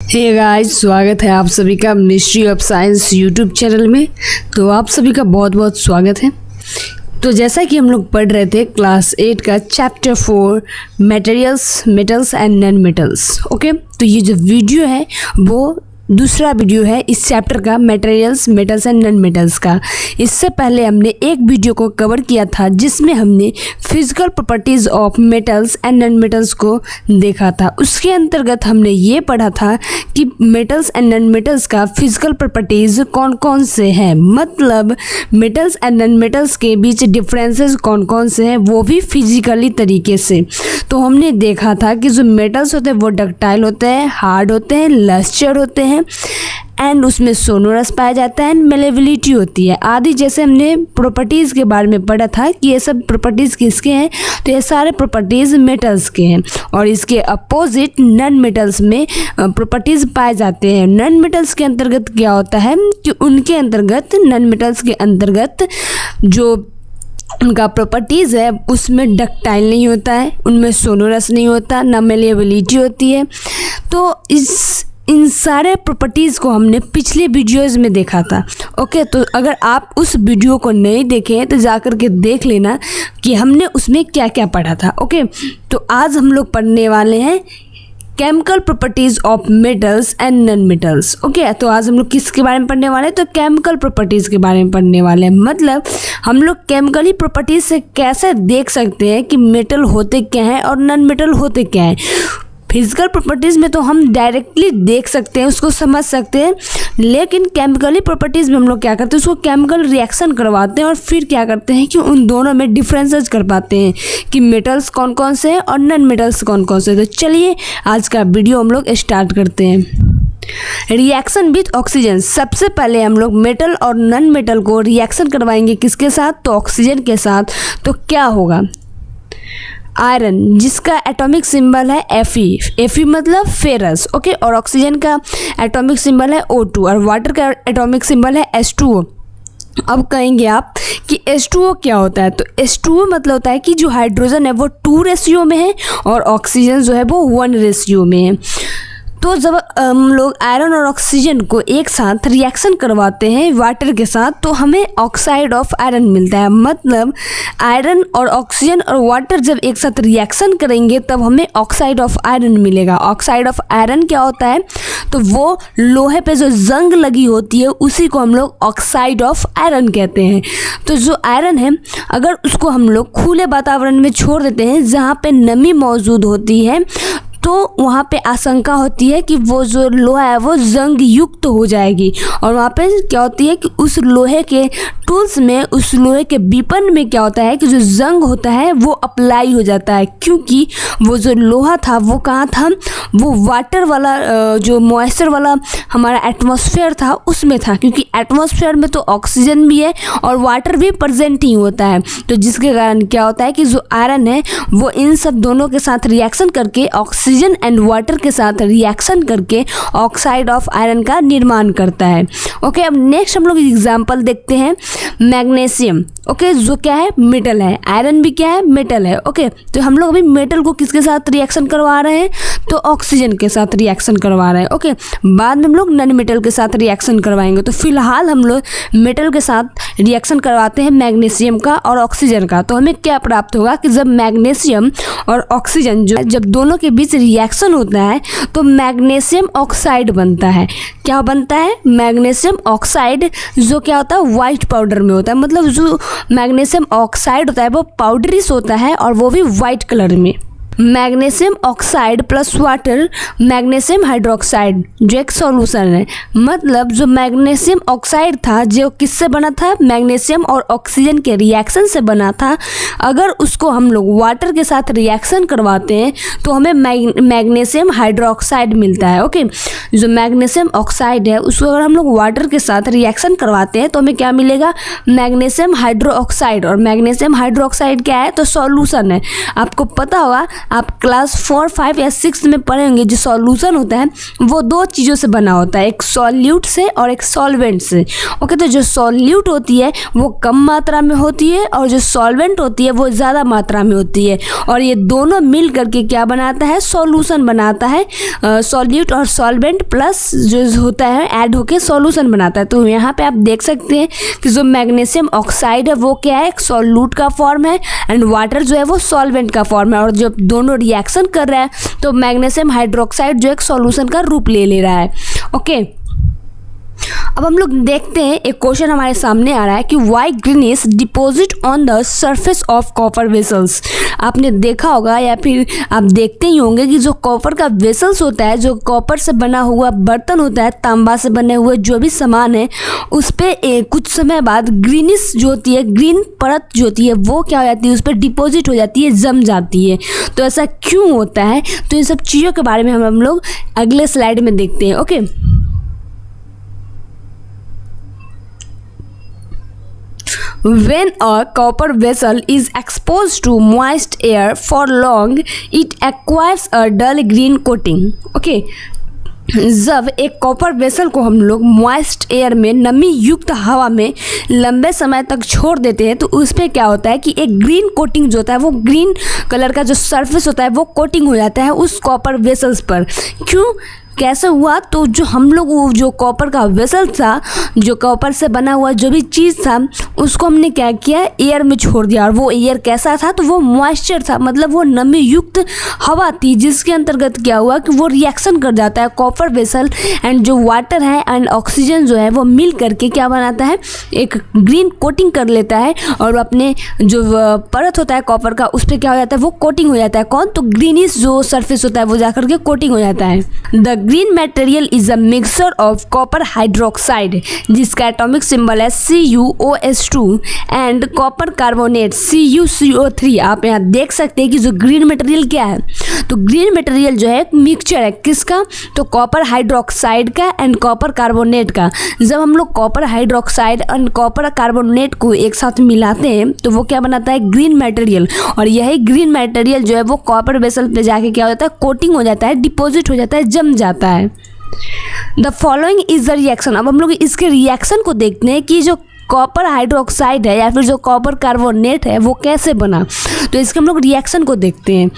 Hey guys, स्वागत है आप सभी का mystery of science YouTube channel में। तो आप सभी का बहुत बहुत स्वागत है। तो जैसा कि हम लोग पढ़ रहे थे क्लास 8 का chapter 4 materials, metals and non metals. Okay, तो ये जो वीडियो है वो दूसरा वीडियो है इस चैप्टर का, materials, metals and non metals का। इससे पहले हमने एक वीडियो को कवर किया था जिसमें हमने physical properties of metals and non metals को देखा था। उसके अंतर्गत हमने ये पढ़ा था कि मेटल्स एंड नॉन मेटल्स का फिजिकल प्रॉपर्टीज़ कौन कौन से हैं, मतलब मेटल्स एंड नॉन मेटल्स के बीच डिफरेंसेस कौन कौन से हैं, वो भी फिजिकली तरीके से। तो हमने देखा था कि जो मेटल्स होते हैं वो डक्टाइल होते हैं, हार्ड होते हैं, लस्टर होते हैं एंड उसमें सोनोरस पाया जाता है एंड मेलेबिलिटी होती है आदि। जैसे हमने प्रॉपर्टीज़ के बारे में पढ़ा था कि ये सब प्रॉपर्टीज़ किसके हैं, तो ये सारे प्रॉपर्टीज़ मेटल्स के हैं और इसके अपोजिट नॉन मेटल्स में प्रॉपर्टीज़ पाए जाते हैं। नॉन मेटल्स के अंतर्गत क्या होता है कि उनके अंतर्गत, नॉन मेटल्स के अंतर्गत जो उनका प्रॉपर्टीज़ है उसमें डक्टाइल नहीं होता है, उनमें सोनोरस नहीं होता, ना मेलेबिलिटी होती है। तो इन सारे प्रॉपर्टीज़ को हमने पिछले वीडियोस में देखा था। ओके, तो अगर आप उस वीडियो को नहीं देखें तो जाकर के देख लेना कि हमने उसमें क्या क्या पढ़ा था। ओके, तो आज हम लोग पढ़ने वाले हैं chemical properties of metals and non metals. Okay, तो आज हम लोग किसके बारे में पढ़ने वाले हैं, तो केमिकल प्रॉपर्टीज़ के बारे में पढ़ने वाले हैं। मतलब हम लोग केमिकली प्रॉपर्टीज़ से कैसे देख सकते हैं कि मेटल होते क्या हैं और नॉन मेटल होते क्या हैं। फिजिकल प्रॉपर्टीज़ में तो हम डायरेक्टली देख सकते हैं, उसको समझ सकते हैं, लेकिन केमिकली प्रॉपर्टीज़ में हम लोग क्या करते हैं, उसको केमिकल रिएक्शन करवाते हैं और फिर क्या करते हैं कि उन दोनों में डिफरेंसेस कर पाते हैं कि मेटल्स कौन कौन से हैं और नॉन मेटल्स कौन कौन से हैं। तो चलिए आज का वीडियो हम लोग स्टार्ट करते हैं। Reaction with oxygen. सबसे पहले हम लोग मेटल और नॉन मेटल को रिएक्शन करवाएंगे किसके साथ, तो ऑक्सीजन के साथ। तो क्या होगा, आयरन जिसका एटॉमिक सिंबल है Fe मतलब फेरस। ओके, और ऑक्सीजन का एटॉमिक सिंबल है O2 और वाटर का एटॉमिक सिंबल है H2O। अब कहेंगे आप कि H2O क्या होता है, तो H2O मतलब होता है कि जो हाइड्रोजन है वो 2 रेशियो में है और ऑक्सीजन जो है वो 1 रेशियो में है। तो जब हम लोग आयरन और ऑक्सीजन को एक साथ रिएक्शन करवाते हैं वाटर के साथ तो हमें ऑक्साइड ऑफ आयरन मिलता है। मतलब आयरन और ऑक्सीजन और वाटर जब एक साथ रिएक्शन करेंगे तब हमें ऑक्साइड ऑफ आयरन मिलेगा। ऑक्साइड ऑफ आयरन क्या होता है, तो वो लोहे पे जो जंग लगी होती है उसी को हम लोग ऑक्साइड ऑफ आयरन कहते हैं। तो जो आयरन है अगर उसको हम लोग खुले वातावरण में छोड़ देते हैं जहाँ पे नमी मौजूद होती है तो वहाँ पे आशंका होती है कि वो जो लोहा है वो जंग युक्त हो जाएगी और वहाँ पे क्या होती है कि उस लोहे के टूल्स में, उस लोहे के बीपन में क्या होता है कि जो जंग होता है वो अप्लाई हो जाता है, क्योंकि वो जो लोहा था वो कहाँ था, वो वाटर वाला जो मॉइस्चर वाला हमारा एटमॉस्फेयर था उसमें था, क्योंकि एटमॉस्फेयर में तो ऑक्सीजन भी है और वाटर भी प्रेजेंट ही होता है। तो जिसके कारण क्या होता है कि जो आयरन है वो इन सब दोनों के साथ रिएक्शन करके, ऑक्सीजन एंड वाटर के साथ रिएक्शन करके ऑक्साइड ऑफ आयरन का निर्माण करता है। ओके, अब नेक्स्ट हम लोग एग्जांपल देखते हैं मैग्नीशियम। ओके, जो क्या है, मेटल है, आयरन भी क्या है, मेटल है। ओके, तो हम लोग अभी मेटल को किसके साथ रिएक्शन करवा रहे हैं, तो ऑक्सीजन के साथ रिएक्शन करवा रहे हैं। ओके, बाद में हम लोग नॉन मेटल के साथ रिएक्शन करवाएंगे। तो फिलहाल हम लोग मेटल के साथ रिएक्शन करवाते हैं मैग्नीशियम का और ऑक्सीजन का। तो हमें क्या प्राप्त होगा कि जब मैग्नीशियम और ऑक्सीजन जो जब दोनों के बीच रिएक्शन होता है तो मैग्नीशियम ऑक्साइड बनता है। क्या बनता है, मैग्नीशियम ऑक्साइड, जो क्या होता है वाइट पाउडर में होता है। मतलब जो मैग्नीशियम ऑक्साइड होता है वो पाउडरिश होता है और वो भी वाइट कलर में। Magnesium oxide plus water, magnesium hydroxide जो एक सॉल्यूशन है। मतलब जो मैग्नीशियम ऑक्साइड था जो किससे बना था, मैग्नीशियम और ऑक्सीजन के रिएक्शन से बना था। अगर उसको हम लोग वाटर के साथ रिएक्शन करवाते हैं तो हमें मैग्नीशियम हाइड्रोक्साइड मिलता है। ओके, जो मैग्नीशियम ऑक्साइड है उसको अगर हम लोग वाटर के साथ रिएक्शन करवाते हैं तो हमें क्या मिलेगा, मैग्नीशियम हाइड्रोक्साइड। और मैग्नीशियम हाइड्रोक्साइड क्या है, तो सॉल्यूशन है। आपको पता होगा आप क्लास 4, 5 या 6 में पढ़े होंगे, जो सॉल्यूशन होता है वो दो चीज़ों से बना होता है, एक सॉल्यूट से और एक सॉल्वेंट से। ओके, तो जो सॉल्यूट होती है वो कम मात्रा में होती है और जो सॉल्वेंट होती है वो ज़्यादा मात्रा में होती है, और ये दोनों मिल करके क्या बनाता है, सॉल्यूशन बनाता है। सॉल्यूट और सॉल्वेंट प्लस जो होता है ऐड होके सॉल्यूशन बनाता है। तो यहाँ पे आप देख सकते हैं कि जो मैग्नीशियम ऑक्साइड है वो क्या है, एक सॉल्यूट का फॉर्म है, एंड वाटर जो है वो सॉल्वेंट का फॉर्म है। और जब दोनों रिएक्शन कर रहा है तो मैग्नीशियम हाइड्रोक्साइड जो एक सॉल्यूशन का रूप ले रहा है। ओके, अब हम लोग देखते हैं, एक क्वेश्चन हमारे सामने आ रहा है कि why greenish deposit on the surface of copper vessels. आपने देखा होगा या फिर आप देखते ही होंगे कि जो कॉपर का वेसल्स होता है, जो कॉपर से बना हुआ बर्तन होता है, तांबा से बने हुए जो भी सामान है, उस पर कुछ समय बाद ग्रीनिश जो होती है, ग्रीन परत जो होती है वो क्या हो जाती है, उस पर डिपॉजिट हो जाती है, जम जाती है। तो ऐसा क्यों होता है, तो इन सब चीज़ों के बारे में हम लोग अगले स्लाइड में देखते हैं। Okay, when a copper vessel is exposed to moist air for long, it acquires a dull green coating. Okay, जब एक कॉपर वेसल को हम लोग मॉइस्ट एयर में, नमी युक्त हवा में लंबे समय तक छोड़ देते हैं तो उस पर क्या होता है कि एक ग्रीन कोटिंग जो होता है, वो ग्रीन कलर का जो सरफेस होता है वो कोटिंग हो जाता है उस कॉपर वेसल्स पर। क्यों, कैसे हुआ, तो जो हम लोग वो जो कॉपर का वेसल था, जो कॉपर से बना हुआ जो भी चीज़ था, उसको हमने क्या किया, एयर में छोड़ दिया। और वो एयर कैसा था, तो वो मॉइस्चर था, मतलब वो नमी युक्त हवा थी, जिसके अंतर्गत क्या हुआ कि वो रिएक्शन कर जाता है कॉपर वेसल एंड जो वाटर है एंड ऑक्सीजन जो है वो मिल करके क्या बनाता है, एक ग्रीन कोटिंग कर लेता है। और अपने जो परत होता है कॉपर का, उस पर क्या हो जाता है, वो कोटिंग हो जाता है। कौन, तो ग्रीनिश जो सरफेस होता है वो जाकर के कोटिंग हो जाता है। The green material is a mixture of copper hydroxide, जिसका एटॉमिक सिंबल है CuOH2 and copper carbonate CuCO3। आप यहाँ देख सकते हैं कि जो ग्रीन मटेरियल क्या है, तो ग्रीन मटेरियल जो है एक मिक्सचर है, किसका, तो कॉपर हाइड्रोक्साइड का एंड कॉपर कार्बोनेट का। जब हम लोग copper hydroxide and copper carbonate को एक साथ मिलाते हैं तो वो क्या बनाता है, ग्रीन मटेरियल। और यही ग्रीन मटेरियल जो है वो कॉपर वेसल पे जाके क्या हो जाता है, कोटिंग हो जाता है, डिपॉजिट हो जाता है, जम जाता है। The following is the reaction. अब हम लोग इसके रिएक्शन को देखते हैं कि जो कॉपर हाइड्रोक्साइड है या फिर जो कॉपर कार्बोनेट है वो कैसे बना। तो इसके हम लोग रिएक्शन को देखते हैं।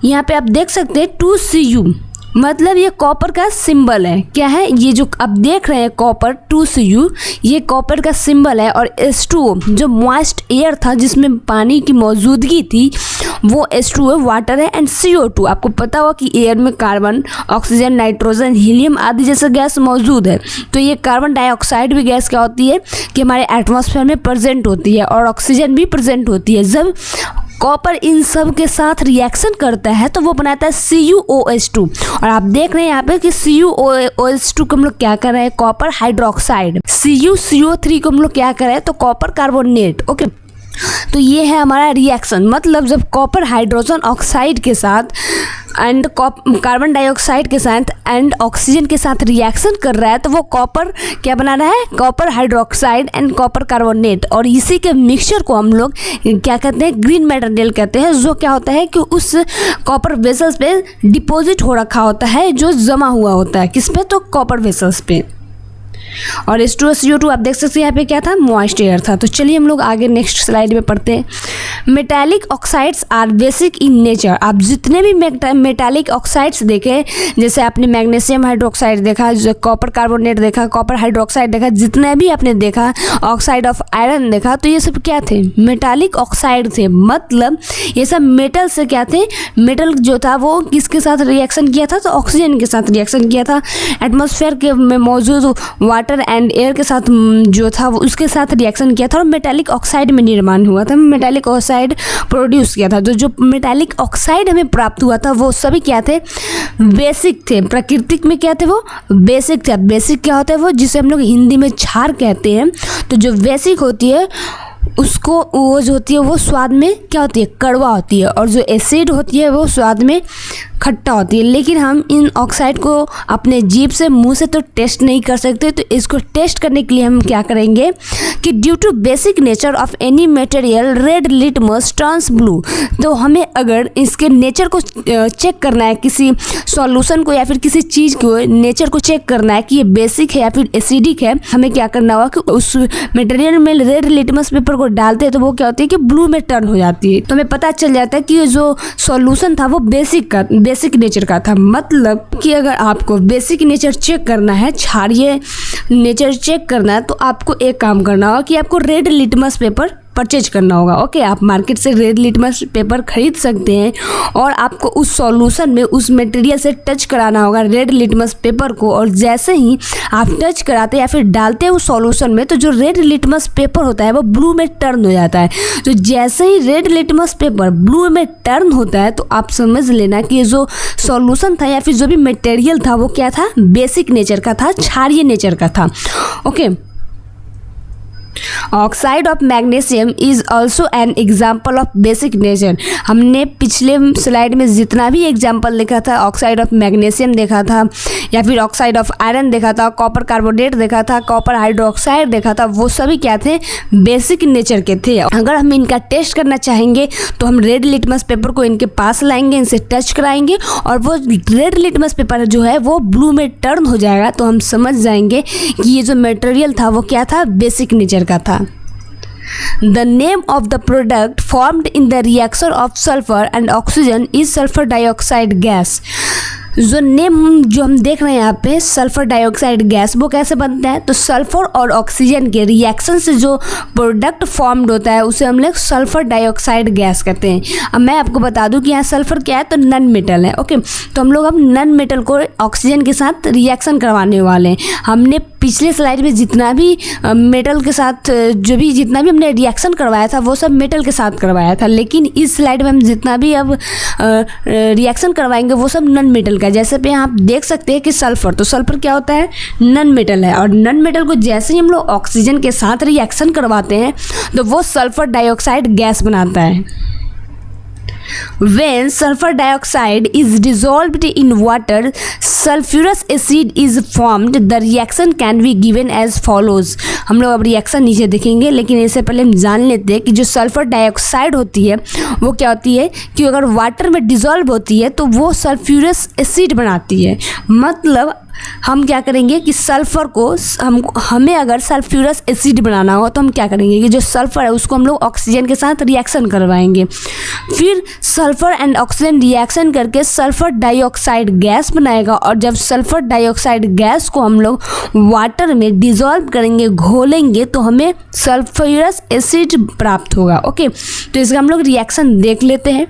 यहाँ पे आप देख सकते हैं 2Cu, मतलब ये कॉपर का सिंबल है। क्या है ये जो आप देख रहे हैं कॉपर 2Cu, ये कॉपर का सिंबल है। और H2O जो मॉइस्ट एयर था जिसमें पानी की मौजूदगी थी, वो H2O वाटर है। एंड CO2, आपको पता होगा कि एयर में कार्बन, ऑक्सीजन, नाइट्रोजन, हीलियम आदि जैसे गैस मौजूद है। तो ये कार्बन डाइऑक्साइड भी गैस क्या होती है कि हमारे एटमॉस्फेयर में प्रेजेंट होती है, और ऑक्सीजन भी प्रेजेंट होती है। जब कॉपर इन सब के साथ रिएक्शन करता है तो वो बनाता है CuOH2। और आप देख रहे हैं यहाँ पे कि CuOH2 को हम लोग क्या कर रहे हैं, कॉपर हाइड्रोक्साइड। CuCO3 को हम लोग क्या कर रहे हैं, तो कॉपर कार्बोनेट। ओके, तो ये है हमारा रिएक्शन। मतलब जब कॉपर हाइड्रोजन ऑक्साइड के साथ एंड कार्बन डाइऑक्साइड के साथ एंड ऑक्सीजन के साथ रिएक्शन कर रहा है तो वो कॉपर क्या बना रहा है, copper hydroxide and copper carbonate. और इसी के मिक्सचर को हम लोग क्या कहते हैं, ग्रीन मटेरियल कहते हैं। जो क्या होता है कि उस कॉपर वेसल्स पे डिपॉजिट हो रखा होता है, जो जमा हुआ होता है किस पे, तो कॉपर वेसल्स पे। और H2CO2 आप देख सकते हैं यहाँ पे क्या था, मॉइस्ट एयर था। तो चलिए हम लोग आगे नेक्स्ट स्लाइड में पढ़ते हैं। Metallic oxides are basic in nature. आप जितने भी मेटालिक ऑक्साइड्स देखे, जैसे आपने मैग्नीशियम हाइड्रोक्साइड देखा, कॉपर कार्बोनेट देखा, कॉपर हाइड्रोक्साइड देखा, जितने भी आपने देखा, ऑक्साइड ऑफ आयरन देखा, तो ये सब क्या थे, मेटालिक ऑक्साइड थे। मतलब ये सब मेटल से क्या थे, मेटल जो था वो किसके साथ रिएक्शन किया था, तो ऑक्सीजन के साथ रिएक्शन किया था। एटमॉस्फेयर के में मौजूद वाटर एंड एयर के साथ जो था वो उसके साथ रिएक्शन किया था और मेटालिक ऑक्साइड में निर्माण हुआ था, मेटालिक ऑक्साइड प्रोड्यूस किया था। तो जो मेटालिक ऑक्साइड हमें प्राप्त हुआ था वो सभी क्या थे, बेसिक थे। प्राकृतिक में क्या थे, वो बेसिक थे। बेसिक क्या होता है, वो जिसे हम लोग हिंदी में क्षार कहते हैं। तो जो बेसिक होती है उसको, वो जो होती है वो स्वाद में क्या होती है, कड़वा होती है। और जो एसिड होती है वो स्वाद में खट्टा होती है, लेकिन हम इन ऑक्साइड को अपने जीभ से मुंह से तो टेस्ट नहीं कर सकते। तो इसको टेस्ट करने के लिए हम क्या करेंगे कि due to basic nature of any material red litmus turns blue. तो हमें अगर इसके नेचर को चेक करना है, किसी सॉल्यूशन को या फिर किसी चीज़ को नेचर को चेक करना है कि ये बेसिक है या फिर एसिडिक है, हमें क्या करना होगा कि उस मटेरियल में रेड लिटमस पेपर को डालते हैं तो वो क्या होती है कि ब्लू में टर्न हो जाती है। तो हमें पता चल जाता है कि ये जो सॉल्यूशन था वो बेसिक नेचर का था। मतलब कि अगर आपको बेसिक नेचर चेक करना है, क्षारीय नेचर चेक करना है, तो आपको एक काम करना होगा कि आपको रेड लिटमस पेपर परचेज करना होगा। ओके, आप मार्केट से रेड लिटमस पेपर खरीद सकते हैं और आपको उस सॉल्यूशन में उस मटेरियल से टच कराना होगा रेड लिटमस पेपर को। और जैसे ही आप टच कराते या फिर डालते हैं उस सॉल्यूशन में, तो जो रेड लिटमस पेपर होता है वो ब्लू में टर्न हो जाता है। तो जैसे ही रेड लिटमस पेपर ब्लू में टर्न होता है तो आप समझ लेना कि जो सॉल्यूशन था या फिर जो भी मटेरियल था वो क्या था, बेसिक नेचर का था, क्षारीय नेचर का था। Okay, oxide of magnesium is also an example of basic nature. हमने पिछले स्लाइड में जितना भी एग्जाम्पल देखा था, ऑक्साइड ऑफ मैग्नीशियम देखा था या फिर ऑक्साइड ऑफ आयरन देखा था, कॉपर कार्बोनेट देखा था, कॉपर हाइड्रोक्साइड देखा था, वो सभी क्या थे, बेसिक नेचर के थे। अगर हम इनका टेस्ट करना चाहेंगे तो हम रेड लिटमस पेपर को इनके पास लाएंगे, इनसे टच कराएंगे और वो रेड लिटमस पेपर जो है वो ब्लू में टर्न हो जाएगा। तो हम समझ जाएंगे कि ये जो मटेरियल था वो क्या था, बेसिक नेचर का था। The name of the product formed in the reaction of sulfur and oxygen is sulfur dioxide gas। जो नेम जो हम देख रहे हैं यहाँ पे सल्फर डाइऑक्साइड गैस, वो कैसे बनता है, तो सल्फर और ऑक्सीजन के रिएक्शन से जो प्रोडक्ट फॉर्म्ड होता है उसे हम लोग सल्फर डाइऑक्साइड गैस कहते हैं। अब मैं आपको बता दूं कि यहाँ सल्फर क्या है, तो नन मेटल है। ओके, तो हम लोग अब नन मेटल को ऑक्सीजन के साथ रिएक्शन करवाने वाले हैं। हमने पिछले स्लाइड में जितना भी मेटल के साथ जितना भी हमने रिएक्शन करवाया था वो सब मेटल के साथ करवाया था, लेकिन इस स्लाइड में हम जितना भी अब रिएक्शन करवाएंगे वो सब नन मेटल का। जैसे पे आप देख सकते हैं कि सल्फर, तो सल्फर क्या होता है, नन मेटल है। और नन मेटल को जैसे ही हम लोग ऑक्सीजन के साथ रिएक्शन करवाते हैं तो वो सल्फर डाइऑक्साइड गैस बनाता है। When sulfur dioxide is dissolved in water, sulfurous acid is formed. The reaction can be given as follows। हम लोग अब रिएक्शन नीचे देखेंगे, लेकिन इससे पहले हम जान लेते हैं कि जो सल्फर डाइऑक्साइड होती है वो क्या होती है कि अगर वाटर में डिसॉल्व होती है तो वो सल्फ्यूरस एसिड बनाती है। मतलब हम क्या करेंगे कि सल्फ़र को हमें अगर सल्फ्यूरस एसिड बनाना हो तो हम क्या करेंगे कि जो सल्फ़र है उसको हम लोग ऑक्सीजन के साथ रिएक्शन करवाएंगे। फिर सल्फ़र एंड ऑक्सीजन रिएक्शन करके सल्फ़र डाइऑक्साइड गैस बनाएगा और जब सल्फ़र डाइऑक्साइड गैस को हम लोग वाटर में डिज़ोल्व करेंगे, घोलेंगे, तो हमें सल्फ्यूरस एसिड प्राप्त होगा। ओके, तो इसका हम लोग रिएक्शन देख लेते हैं।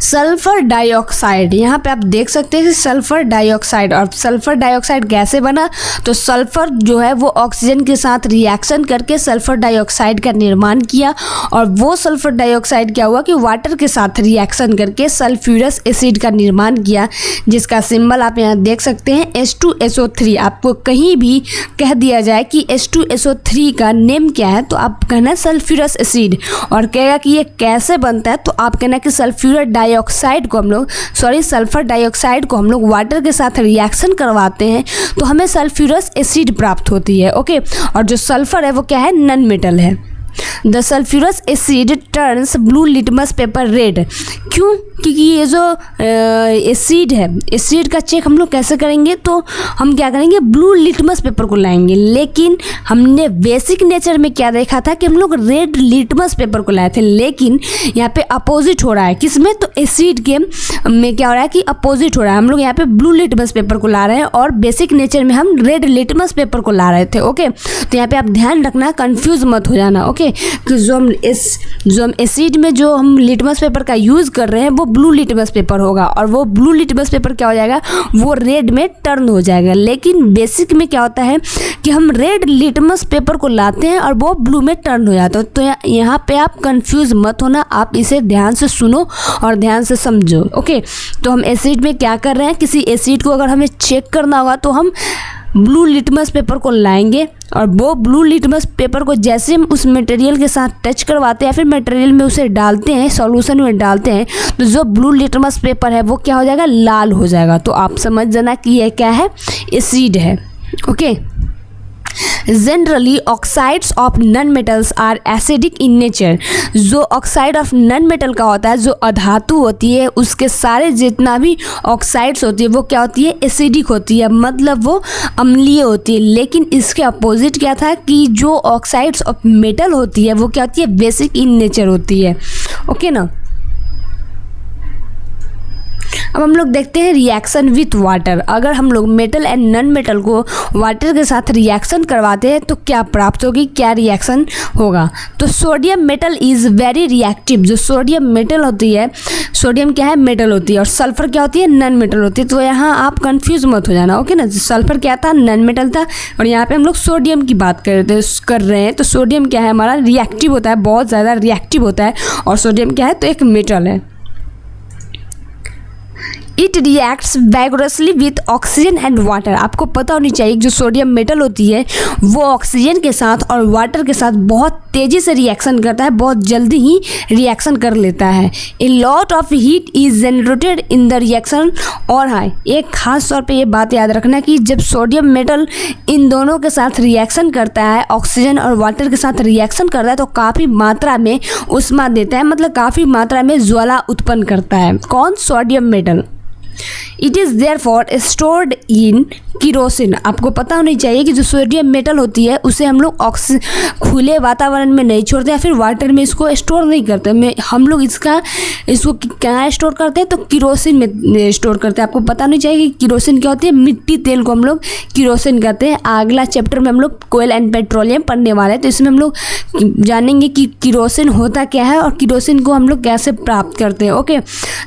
सल्फ़र डाइऑक्साइड, यहाँ पे आप देख सकते हैं कि सल्फ़र डाइऑक्साइड, और सल्फ़र डाइऑक्साइड कैसे बना, तो सल्फ़र जो है वो ऑक्सीजन के साथ रिएक्शन करके सल्फ़र डाइऑक्साइड का निर्माण किया और वो सल्फ़र डाइऑक्साइड क्या हुआ कि वाटर के साथ रिएक्शन करके सल्फ्यूरस एसिड का निर्माण किया, जिसका सिंबल आप यहाँ देख सकते हैं H2SO3। आपको कहीं भी कह दिया जाए कि H2SO3 का नेम क्या है तो आप कहना सल्फ्यूरस एसिड, और कहेगा कि ये कैसे बनता है तो आप कहना कि सल्फ्यूरस डाइऑक्साइड को सल्फर डाइऑक्साइड को हम लोग वाटर के साथ रिएक्शन करवाते हैं तो हमें सल्फ्यूरस एसिड प्राप्त होती है। ओके, और जो सल्फर है वो क्या है, नन मेटल है। The sulphurous asset turns blue litmus paper red. क्यों? क्योंकि ये जो एसिड है, एसिड का चेक हम लोग कैसे करेंगे, तो हम क्या करेंगे, ब्लू लिटमस पेपर को लाएंगे। लेकिन हमने बेसिक नेचर में क्या देखा था कि हम लोग रेड लिटमस पेपर को लाए थे, लेकिन यहाँ पे अपोजिट हो रहा है। किसमें? तो एसिड के में क्या हो रहा है कि अपोजिट हो रहा है। हम लोग यहाँ पे ब्लू लिटमस पेपर को ला रहे हैं और बेसिक नेचर में हम रेड लिटमस पेपर को ला रहे थे। ओके, तो यहाँ पे आप ध्यान रखना, कंफ्यूज मत हो जाना। ओके, कि जो हम एसिड में जो हम लिटमस पेपर का यूज़ कर रहे हैं वो ब्लू लिटमस पेपर होगा और वो ब्लू लिटमस पेपर क्या हो जाएगा, वो रेड में टर्न हो जाएगा। लेकिन बेसिक में क्या होता है कि हम रेड लिटमस पेपर को लाते हैं और वो ब्लू में टर्न हो जाता है। तो यहाँ पे आप कंफ्यूज मत होना, आप इसे ध्यान से सुनो और ध्यान से समझो। ओके, तो हम एसिड में क्या कर रहे हैं, किसी एसिड को अगर हमें चेक करना होगा तो हम ब्लू लिटमस पेपर को लाएंगे और वो ब्लू लिटमस पेपर को जैसे हम उस मटेरियल के साथ टच करवाते हैं या फिर मटेरियल में उसे डालते हैं, सॉल्यूशन में डालते हैं, तो जो ब्लू लिटमस पेपर है वो क्या हो जाएगा, लाल हो जाएगा। तो आप समझ जाना कि यह क्या है, एसिड है। Okay, generally oxides of non metals are acidic in nature. जो ऑक्साइड ऑफ नन मेटल का होता है, जो अधातु होती है, उसके सारे जितना भी ऑक्साइड्स होती है वो क्या होती है, एसिडिक होती है, मतलब वो अम्लीय होती है। लेकिन इसके अपोजिट क्या था कि जो ऑक्साइड्स ऑफ मेटल होती है वो क्या होती है, बेसिक इन नेचर होती है। ओके ना। अब हम लोग देखते हैं रिएक्शन विथ वाटर। अगर हम लोग मेटल एंड नन मेटल को वाटर के साथ रिएक्शन करवाते हैं तो क्या प्राप्त होगी, क्या रिएक्शन होगा। तो sodium metal is very reactive. जो सोडियम मेटल होती है, सोडियम क्या है, मेटल होती है, और सल्फर क्या होती है, नन मेटल होती है। तो यहाँ आप कंफ्यूज मत हो जाना। ओके ना। सल्फर क्या था, नन मेटल था, और यहाँ पे हम लोग सोडियम की बात कर रहे हैं। तो सोडियम क्या है, हमारा रिएक्टिव होता है, बहुत ज़्यादा रिएक्टिव होता है, और सोडियम क्या है, तो एक मेटल है। It reacts vigorously with oxygen and water. आपको पता होनी चाहिए जो सोडियम मेटल होती है वो ऑक्सीजन के साथ और वाटर के साथ बहुत तेज़ी से रिएक्शन करता है, बहुत जल्दी ही रिएक्शन कर लेता है। A lot of heat is generated in the reaction. और हाँ, एक खास तौर पे ये बात याद रखना कि जब सोडियम मेटल इन दोनों के साथ रिएक्शन करता है, ऑक्सीजन और वाटर के साथ रिएक्शन करता है, तो काफ़ी मात्रा में ऊष्मा देता है, मतलब काफ़ी मात्रा में ज्वाला उत्पन्न करता है। कौन, sodium metal. It is therefore stored in kerosene. आपको पता होनी चाहिए कि जो सोडियम मेटल होती है उसे हम लोग खुले वातावरण में नहीं छोड़ते या फिर वाटर में इसको स्टोर नहीं करते। हम लोग इसको कहाँ स्टोर करते हैं, तो किरोसिन में स्टोर करते हैं। आपको पता होनी चाहिए कि किरोसिन क्या होती है, मिट्टी तेल को हम लोग किरोसिन कहते हैं। अगला चैप्टर में हम लोग कोयल एंड पेट्रोलियम पढ़ने वाले हैं, तो इसमें हम लोग जानेंगे कि किरोसिन होता क्या है और किरोसिन को हम लोग कैसे प्राप्त करते हैं। ओके,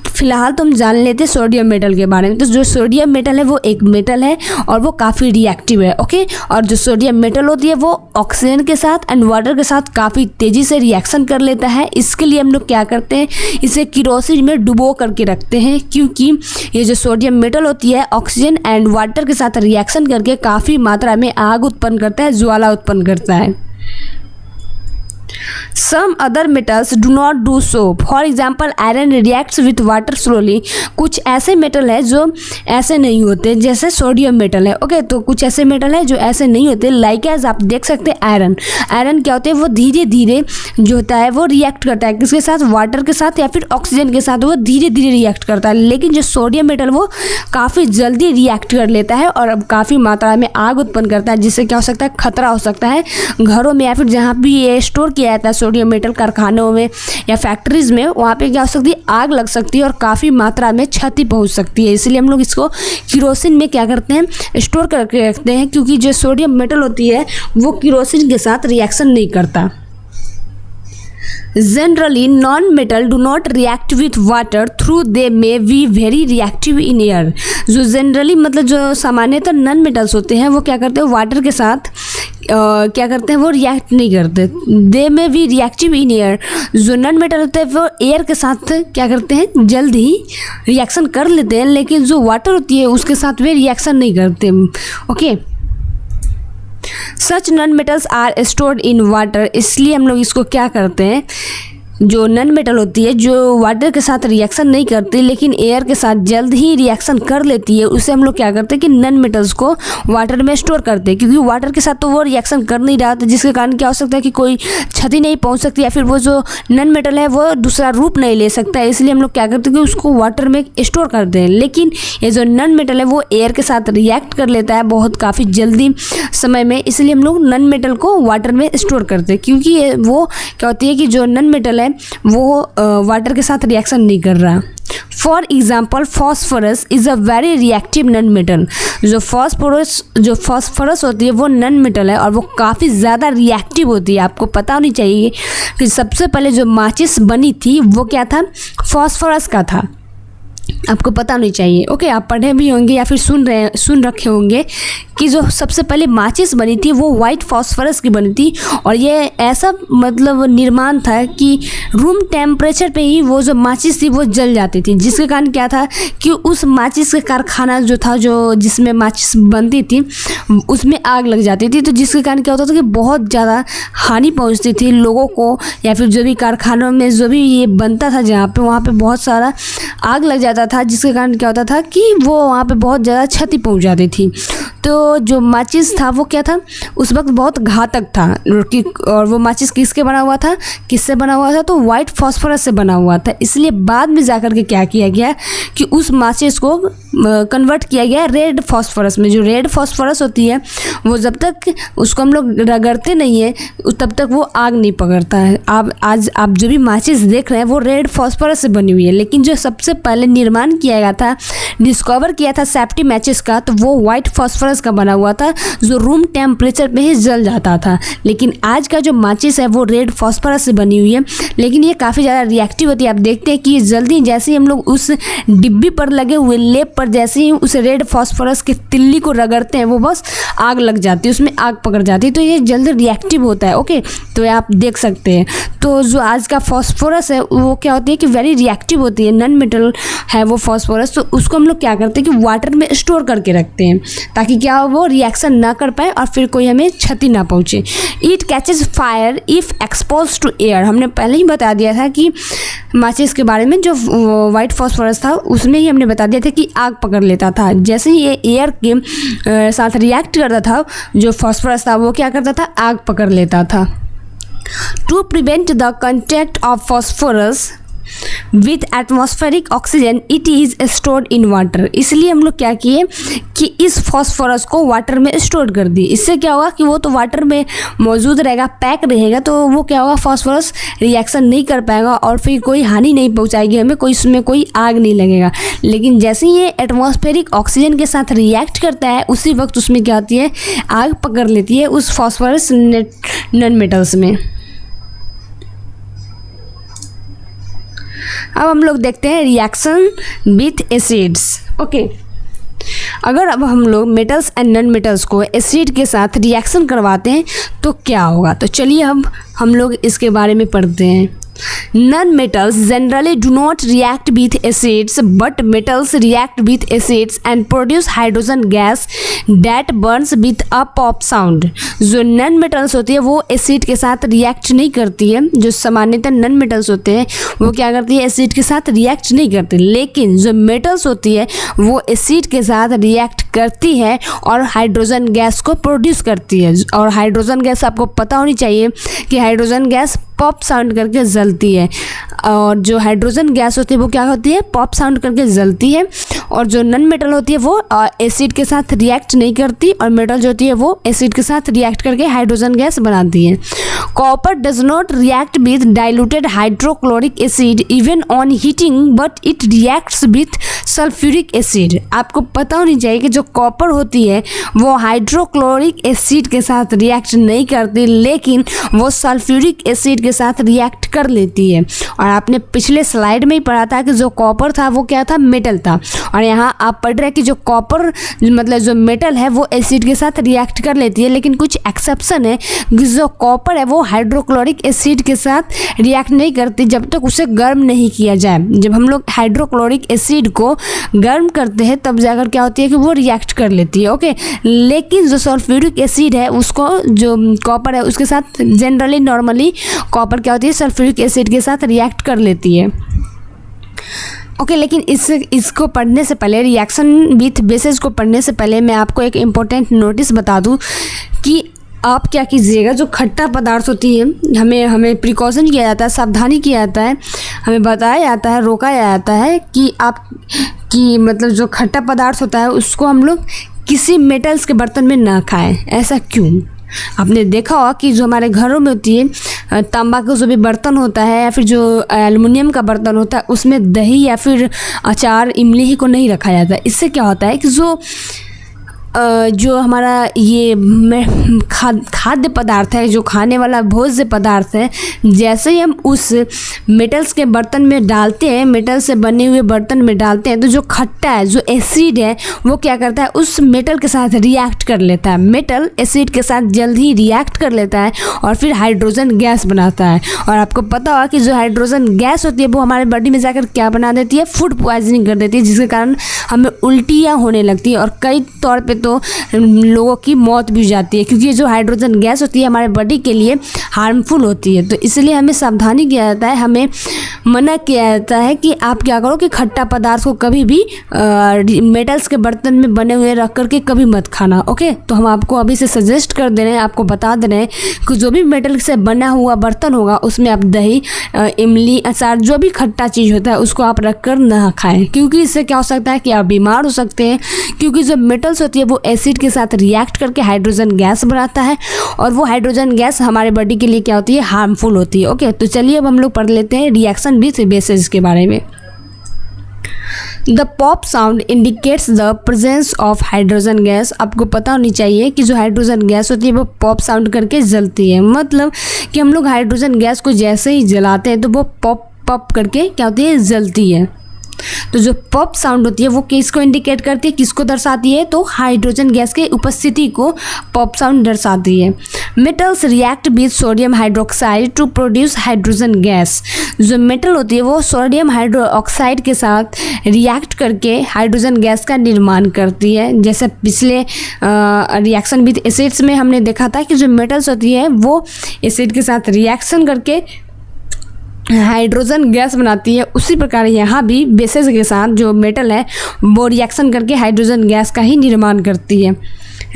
फिलहाल तो हम जान लेते हैं सोडियम मेटल के बारे में। तो जो सोडियम मेटल है वो एक मेटल है और वो काफ़ी रिएक्टिव है। ओके, और जो सोडियम मेटल होती है वो ऑक्सीजन के साथ एंड वाटर के साथ काफ़ी तेज़ी से रिएक्शन कर लेता है। इसके लिए हम लोग क्या करते हैं, इसे किरोसिन में डुबो करके रखते हैं, क्योंकि ये जो सोडियम मेटल होती है ऑक्सीजन एंड वाटर के साथ रिएक्शन करके काफ़ी मात्रा में आग उत्पन्न करता है, ज्वाला उत्पन्न करता है। Some other metals do not do so. For example, iron reacts with water slowly. कुछ ऐसे मेटल है जो ऐसे नहीं होते, जैसे सोडियम मेटल है। ओके, तो कुछ ऐसे मेटल है जो ऐसे नहीं होते। लाइक एज आप देख सकते हैं आयरन। आयरन क्या होते हैं, वो धीरे धीरे जो होता है वो रिएक्ट करता है, किसके साथ, वाटर के साथ या फिर ऑक्सीजन के साथ, वो धीरे धीरे रिएक्ट करता है। लेकिन जो सोडियम मेटल वो काफ़ी जल्दी रिएक्ट कर लेता है और काफ़ी मात्रा में आग उत्पन्न करता है, जिससे क्या हो सकता है, खतरा हो सकता है घरों में या फिर जहाँ भी ये स्टोर किया जाता है सोडियम मेटल, कारखानों में या फैक्ट्रीज में, वहाँ पे क्या हो सकती है, आग लग सकती है और काफ़ी मात्रा में क्षति पहुँच सकती है। इसलिए हम लोग इसको किरोसिन में क्या करते हैं, स्टोर करके रखते हैं, क्योंकि जो सोडियम मेटल होती है वो किरोसिन के साथ रिएक्शन नहीं करता। Generally, non-metal do not react with water through they may be very reactive in air. जो जनरली मतलब जो सामान्यतः नॉन मेटल्स होते हैं वो क्या करते हैं, वाटर के साथ क्या करते हैं, वो रिएक्ट नहीं करते। दे में भी रिएक्टिव इन एयर। जो नॉन मेटल होते हैं वो एयर के साथ क्या करते हैं, जल्द ही रिएक्शन कर लेते हैं, लेकिन जो वाटर होती है उसके साथ वे रिएक्शन नहीं करते। Okay, such non metals are stored in water. इसलिए हम लोग इसको क्या करते हैं, जो नॉन मेटल होती है जो वाटर के साथ रिएक्शन नहीं करती लेकिन एयर के साथ जल्द ही रिएक्शन कर लेती है, उसे हम लोग क्या करते हैं कि नॉन मेटल्स को वाटर में स्टोर करते हैं, क्योंकि वाटर के साथ तो वो रिएक्शन कर नहीं रहा था, जिसके कारण क्या हो सकता है कि कोई क्षति नहीं पहुंच सकती या फिर वो जो नॉन मेटल है वो दूसरा रूप नहीं ले सकता है। इसलिए हम लोग क्या करते हैं कि उसको वाटर में स्टोर करते हैं। लेकिन ये जो नॉन मेटल है वो एयर के साथ रिएक्ट कर लेता है बहुत काफ़ी जल्दी समय में, इसलिए हम लोग नॉन मेटल को वाटर में स्टोर करते हैं, क्योंकि वो क्या होती है कि जो नॉन मेटल है वो वाटर के साथ रिएक्शन नहीं कर रहा। For example, phosphorus is a very reactive non metal. जो फॉस्फोरस होती है वो नॉन मेटल है और वो काफ़ी ज़्यादा रिएक्टिव होती है। आपको पता होनी चाहिए कि सबसे पहले जो माचिस बनी थी वो क्या था, फॉस्फोरस का था। आपको पता होनी चाहिए। ओके, आप पढ़े भी होंगे या फिर सुन रखे होंगे कि जो सबसे पहले माचिस बनी थी वो वाइट फॉस्फोरस की बनी थी, और ये ऐसा मतलब निर्माण था कि रूम टेम्परेचर पे ही वो जो माचिस थी वो जल जाती थी, जिसके कारण क्या था कि उस माचिस का कारखाना जो था, जो जिसमें माचिस बनती थी, उसमें आग लग जाती थी। तो जिसके कारण क्या होता था कि बहुत ज़्यादा हानि पहुंचती थी लोगों को, या फिर जो भी कारखानों में जो भी ये बनता था जहाँ पे, वहाँ पे बहुत सारा आग लग जाता था, जिसके कारण क्या होता था कि वो वहाँ पे बहुत ज़्यादा क्षति पहुँच जाती थी। तो जो माचिस था वो क्या था, उस वक्त बहुत घातक था। और वो माचिस किसके बना हुआ था, किससे बना हुआ था, तो वाइट फॉस्फोरस से बना हुआ था। इसलिए बाद में जाकर के क्या किया गया कि उस माचिस को कन्वर्ट किया गया रेड फॉस्फोरस में। जो रेड फॉस्फोरस होती है वो जब तक उसको हम लोग रगड़ते नहीं है तब तक वो आग नहीं पकड़ता है। आज आप जो भी माचिस देख रहे हैं वो रेड फॉस्फोरस से बनी हुई है, लेकिन जो सबसे पहले निर्माण किया गया था, डिस्कवर किया था सेफ्टी मैचेस का, तो वो वाइट फॉस्फोरस का बना हुआ था जो रूम टेम्परेचर पे ही जल जाता था। लेकिन आज का जो माचिस है वो रेड फॉस्फोरस से बनी हुई है, लेकिन ये काफ़ी ज़्यादा रिएक्टिव होती है। आप देखते हैं कि जल्दी जैसे ही हम लोग उस डिब्बी पर लगे हुए लेप पर जैसे ही उस रेड फॉस्फोरस की तिल्ली को रगड़ते हैं वो बस आग लग जाती है, उसमें आग पकड़ जाती है। तो ये जल्दी रिएक्टिव होता है। ओके, तो आप देख सकते हैं। तो जो आज का फॉस्फोरस है वो क्या होती है कि वेरी रिएक्टिव होती है, नॉन मेटल है वो फॉस्फोरस। तो उसको हम लोग क्या करते हैं कि वाटर में स्टोर करके रखते हैं ताकि क्या वो रिएक्शन ना कर पाए और फिर कोई हमें क्षति ना पहुँचे। It catches fire if exposed to air. हमने पहले ही बता दिया था कि माचिस के बारे में, जो वाइट फॉस्फोरस था उसमें ही हमने बता दिया था कि आग पकड़ लेता था। जैसे ही ये एयर के साथ रिएक्ट करता था, जो फॉस्फोरस था वो क्या करता था, आग पकड़ लेता था। To prevent the contact of phosphorus with atmospheric oxygen it is stored in water. इसलिए हम लोग क्या किए कि इस फॉस्फोरस को वाटर में स्टोर कर दिए। इससे क्या होगा कि वो तो वाटर में मौजूद रहेगा, पैक रहेगा, तो वो क्या होगा, फॉस्फोरस रिएक्शन नहीं कर पाएगा और फिर कोई हानि नहीं पहुंचाएगी हमें, कोई उसमें कोई आग नहीं लगेगा। लेकिन जैसे ही ये एटमॉस्फेरिक ऑक्सीजन के साथ रिएक्ट करता है उसी वक्त उसमें क्या होती है, आग पकड़ लेती है उस फॉस्फोरस नॉन मेटल्स में। अब हम लोग देखते हैं रिएक्शन विथ एसिड्स। ओके, अगर अब हम लोग मेटल्स एंड नॉन मेटल्स को एसिड के साथ रिएक्शन करवाते हैं तो क्या होगा, तो चलिए अब हम लोग इसके बारे में पढ़ते हैं। Non-metals generally do not react with acids, but metals react with acids and produce hydrogen gas that burns with a pop sound. जो नॉन मेटल्स होती है वो एसिड के साथ रिएक्ट नहीं करती है। जो सामान्यतः नॉन मेटल्स होते हैं वो क्या करती है, एसिड के साथ रिएक्ट नहीं करती। लेकिन जो मेटल्स होती है वो एसिड के साथ रिएक्ट करती है और हाइड्रोजन गैस को प्रोड्यूस करती है। और हाइड्रोजन गैस आपको पता होनी चाहिए कि हाइड्रोजन गैस पॉप साउंड करके जलती है। और जो हाइड्रोजन गैस होती है वो क्या होती है, पॉप साउंड करके जलती है। और जो नॉन मेटल होती है वो एसिड के साथ रिएक्ट नहीं करती, और मेटल जो होती है वो एसिड के साथ रिएक्ट करके हाइड्रोजन गैस बनाती है। Copper does not react with diluted hydrochloric acid even on heating, but it reacts with sulphuric acid. आपको पता होनी चाहिए कि जो कॉपर होती है वो हाइड्रोक्लोरिक एसिड के साथ रिएक्ट नहीं करती, लेकिन वो सल्फ्यूरिक एसिड के साथ रिएक्ट कर लेती है। और आपने पिछले स्लाइड में ही पढ़ा था कि जो कॉपर था वो क्या था, मेटल था। और यहाँ आप पढ़ रहे हैं कि जो कॉपर मतलब जो मेटल है वो एसिड के साथ रिएक्ट कर लेती है, लेकिन कुछ एक्सेप्शन है कि जो कॉपर है वो हाइड्रोक्लोरिक एसिड के साथ रिएक्ट नहीं करती जब तक उसे गर्म नहीं किया जाए। जब हम लोग हाइड्रोक्लोरिक एसिड को गर्म करते हैं तब जाकर क्या होती है कि वो रिएक्ट कर लेती है। ओके, लेकिन जो सल्फ्यूरिक एसिड है उसको, जो कॉपर है उसके साथ जनरली नॉर्मली कॉपर क्या होती है, सल्फ्यूरिक एसिड के साथ रिएक्ट कर लेती है। ओके, लेकिन इसको पढ़ने से पहले, रिएक्शन विथ बेसेस को पढ़ने से पहले मैं आपको एक इम्पोर्टेंट नोटिस बता दूं कि आप क्या कीजिएगा, जो खट्टा पदार्थ होती है हमें प्रिकॉशन किया जाता है, सावधानी किया जाता है, हमें बताया जाता है, रोका जाता है कि मतलब जो खट्टा पदार्थ होता है उसको हम लोग किसी मेटल्स के बर्तन में ना खाएं। ऐसा क्यों? आपने देखा होगा कि जो हमारे घरों में होती है तांबा का जो भी बर्तन होता है या फिर जो एल्युमिनियम का बर्तन होता है उसमें दही या फिर अचार, इमली ही को नहीं रखा जाता है। इससे क्या होता है कि जो जो हमारा ये खाद्य पदार्थ है, जो खाने वाला भोज्य पदार्थ है, जैसे ही हम उस मेटल्स के बर्तन में डालते हैं, मेटल से बने हुए बर्तन में डालते हैं, तो जो खट्टा है, जो एसिड है, वो क्या करता है, उस मेटल के साथ रिएक्ट कर लेता है। मेटल एसिड के साथ जल्द ही रिएक्ट कर लेता है और फिर हाइड्रोजन गैस बनाता है। और आपको पता होगा कि जो हाइड्रोजन गैस होती है वो हमारे बॉडी में जाकर क्या बना देती है, फूड पॉइजनिंग कर देती है, जिसके कारण हमें उल्टियाँ होने लगती है और कई तौर पे तो लोगों की मौत भी हो जाती है, क्योंकि जो हाइड्रोजन गैस होती है हमारे बॉडी के लिए हार्मफुल होती है। तो इसलिए हमें सावधानी किया जाता है, हमें मना किया जाता है कि आप क्या करो कि खट्टा पदार्थ को कभी भी मेटल्स के बर्तन में बने हुए रख करके कभी मत खाना। ओके, तो हम आपको अभी से सजेस्ट कर दे रहे हैं, आपको बता दे रहे हैं कि जो भी मेटल से बना हुआ बर्तन होगा उसमें आप दही, इमली, अचार, जो भी खट्टा चीज़ होता है उसको आप रख कर ना खाएं, क्योंकि इससे क्या हो सकता है कि आप बीमार हो सकते हैं। क्योंकि जो मेटल्स होती है वो एसिड के साथ रिएक्ट करके हाइड्रोजन गैस बनाता है और वो हाइड्रोजन गैस हमारे बॉडी के लिए क्या होती है, हार्मफुल होती है। ओके, तो चलिए अब हम लोग पढ़ लेते हैं रिएक्शन विथ बेसेस के बारे में। The pop sound indicates the presence of hydrogen gas. आपको पता होनी चाहिए कि जो हाइड्रोजन गैस होती है वो पॉप साउंड करके जलती है, मतलब कि हम लोग हाइड्रोजन गैस को जैसे ही जलाते हैं तो वो पॉप पॉप करके क्या होती है, जलती है। तो जो पॉप साउंड होती है वो किसको इंडिकेट करती है, किसको दर्शाती है, तो हाइड्रोजन गैस के उपस्थिति को पॉप साउंड दर्शाती है। Metals react with sodium hydroxide to produce hydrogen gas. जो मेटल होती है वो सोडियम हाइड्रोक्साइड के साथ रिएक्ट करके हाइड्रोजन गैस का निर्माण करती है। जैसे पिछले रिएक्शन विद एसिड्स में हमने देखा था कि जो मेटल्स होती है वो एसिड के साथ रिएक्शन करके हाइड्रोजन गैस बनाती है, उसी प्रकार यहाँ भी बेसेस के साथ जो मेटल है वो रिएक्शन करके हाइड्रोजन गैस का ही निर्माण करती है।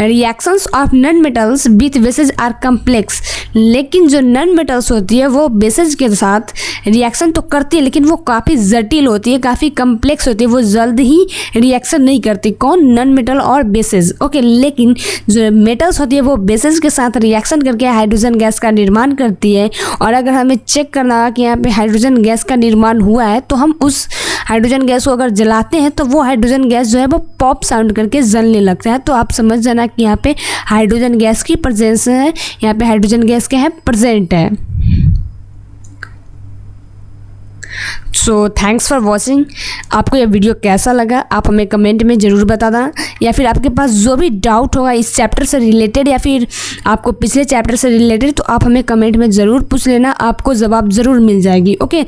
Reactions of non metals with bases are complex. लेकिन जो नॉन मेटल्स होती है वो बेसेस के साथ रिएक्शन तो करती है, लेकिन वो काफ़ी जटिल होती है, काफ़ी कम्प्लेक्स होती है, वो जल्द ही रिएक्शन नहीं करती। कौन? नॉन मेटल और बेसेस। ओके, लेकिन जो मेटल्स होती है वो बेसेस के साथ रिएक्शन करके हाइड्रोजन गैस का निर्माण करती है। और अगर हमें चेक करना है कि यहाँ पे हाइड्रोजन गैस का निर्माण हुआ है तो हम उस हाइड्रोजन गैस को अगर जलाते हैं तो वो हाइड्रोजन गैस जो है वो पॉप साउंड करके जलने लगता है। तो आप समझ जाना कि यहाँ पे हाइड्रोजन गैस की प्रेजेंस है, यहाँ पे हाइड्रोजन गैस क्या है, प्रेजेंट है। So thanks for watching. आपको यह वीडियो कैसा लगा आप हमें कमेंट में ज़रूर बता देना, या फिर आपके पास जो भी डाउट होगा इस चैप्टर से रिलेटेड या फिर आपको पिछले चैप्टर से रिलेटेड, तो आप हमें कमेंट में ज़रूर पूछ लेना, आपको जवाब ज़रूर मिल जाएगी। ओके,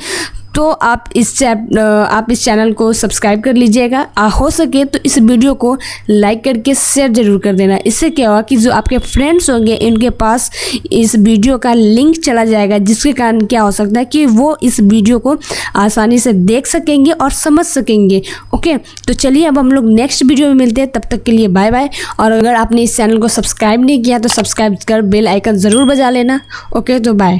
तो आप इस चैनल को सब्सक्राइब कर लीजिएगा। हो सके तो इस वीडियो को लाइक करके शेयर ज़रूर कर देना। इससे क्या होगा कि जो आपके फ्रेंड्स होंगे इनके पास इस वीडियो का लिंक चला जाएगा, जिसके कारण क्या हो सकता है कि वो इस वीडियो को आसानी से देख सकेंगे और समझ सकेंगे। ओके, तो चलिए अब हम लोग नेक्स्ट वीडियो में मिलते हैं, तब तक के लिए बाय बाय। और अगर आपने इस चैनल को सब्सक्राइब नहीं किया तो सब्सक्राइब कर बेल आइकन ज़रूर बजा लेना। ओके, तो बाय।